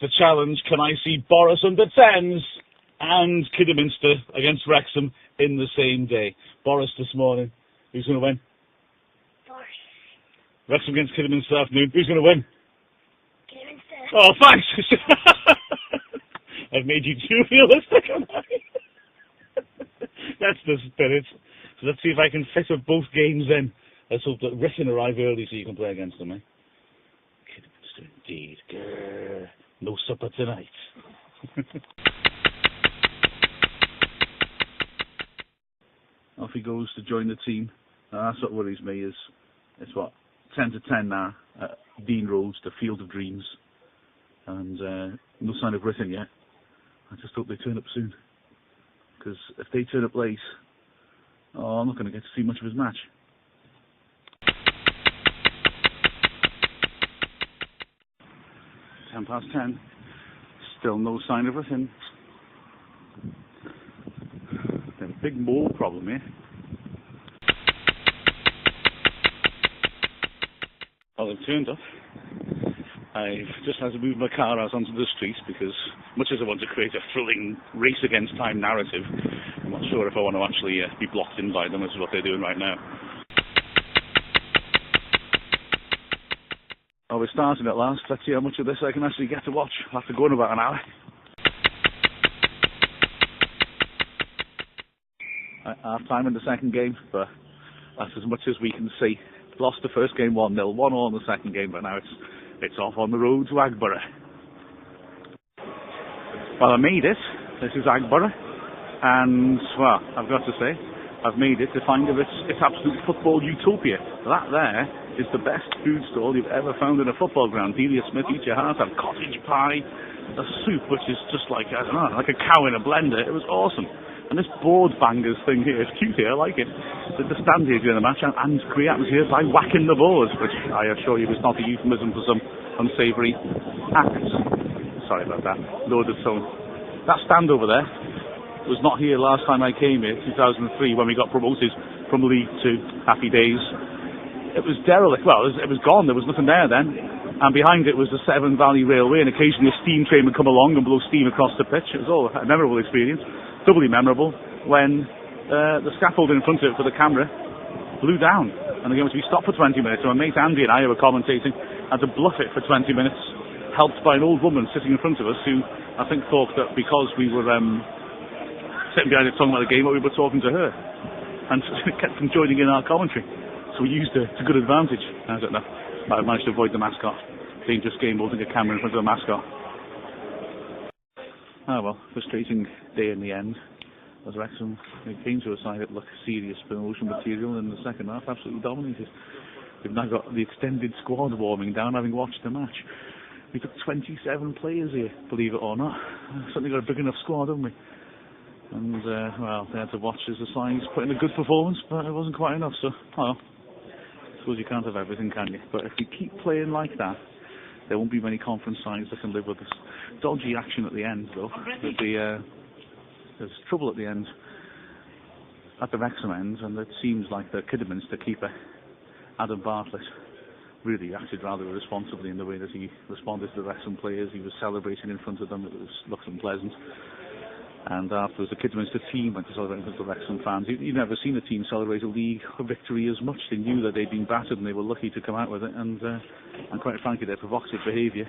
The challenge, can I see Borras under 10s and Kidderminster against Wrexham in the same day? Borras this morning. Who's going to win? Borras. Wrexham against Kidderminster this afternoon. Who's going to win? Kidderminster. Oh, thanks! I've made you too realistic, haven't I? That's the spirit. So let's see if I can fit up both games in. Let's hope that Rick can arrive early so you can play against them, eh? Kidderminster, indeed. Grrr. No supper tonight. Off he goes to join the team. That's what worries me is, it's what, 10 to 10 now at Dean Roads, the Field of Dreams. And no sign of Britain yet. I just hope they turn up soon. Because if they turn up late, I'm not going to get to see much of his match. Ten past 10. Still no sign of him. There's a big mole problem here. Well, they've turned up. I've just had to move my car out onto the street because, much as I want to create a thrilling race against time narrative, I'm not sure if I want to actually be blocked in by them, as is what they're doing right now. Oh, we're starting at last. Let's see how much of this I can actually get to watch. I'll have to go in about an hour. Half time in the second game, but that's as much as we can see. Lost the first game 1-0, 1-1 in the second game, but now it's off on the road to Agborough. Well, I made it. This is Agborough, and well, I've got to say, I've made it to find its absolute football utopia. That there is the best food stall you've ever found in a football ground. Delia Smith, eat your heart out. Cottage pie, a soup which is just like, I don't know, like a cow in a blender. It was awesome. And this board bangers thing here is cute here, I like it. The stand here during the match and create atmosphere by whacking the boards, which I assure you is not a euphemism for some unsavoury acts. Sorry about that. Loaded tone. That stand over there was not here last time I came here, 2003, when we got promoted from League to Happy Days. It was derelict. Well, it was gone. There was nothing there then. And behind it was the Severn Valley Railway, and occasionally a steam train would come along and blow steam across the pitch. It was all a memorable experience. Doubly memorable when the scaffolding in front of it for the camera blew down. And the game was to be stopped for 20 minutes. So my mate Andy and I, who were commentating, had to bluff it for 20 minutes, helped by an old woman sitting in front of us who I think thought that because we were sitting behind it talking about the game, we were talking to her. And kept from joining in our commentary. So we used it to good advantage. I don't know. I managed to avoid the mascot. Dangerous game holding a camera in front of a mascot. Ah well, frustrating day in the end. As Wrexham came to a side that looked serious promotion material in the second half, absolutely dominated. We've now got the extended squad warming down, having watched the match. We took 27 players here, believe it or not. Certainly got a big enough squad, haven't we? And, well, they had to watch as the sides put in a good performance, but it wasn't quite enough, so, well, I suppose you can't have everything, can you? But if we keep playing like that, there won't be many conference sides that can live with this. Dodgy action at the end, though. There's trouble at the end, at the Wrexham end, and it seems like the Kidderminster keeper, Adam Bartlett, really acted rather irresponsibly in the way that he responded to the Wrexham players. He was celebrating in front of them. It looked unpleasant. And afterwards, the Kidderminster team went to celebrate in front of the Wrexham fans. You've never seen a team celebrate a league victory as much. They knew that they'd been battered and they were lucky to come out with it. And quite frankly, their provocative behaviour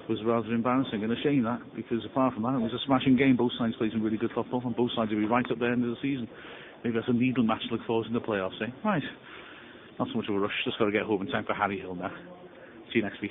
was rather embarrassing and a shame that, because apart from that, it was a smashing game. Both sides played some really good football, and both sides will be right up there end of the season. Maybe that's a needle match to look forward to in the playoffs, eh? Right. Not so much of a rush. Just got to get home in time for Harry Hill now. See you next week.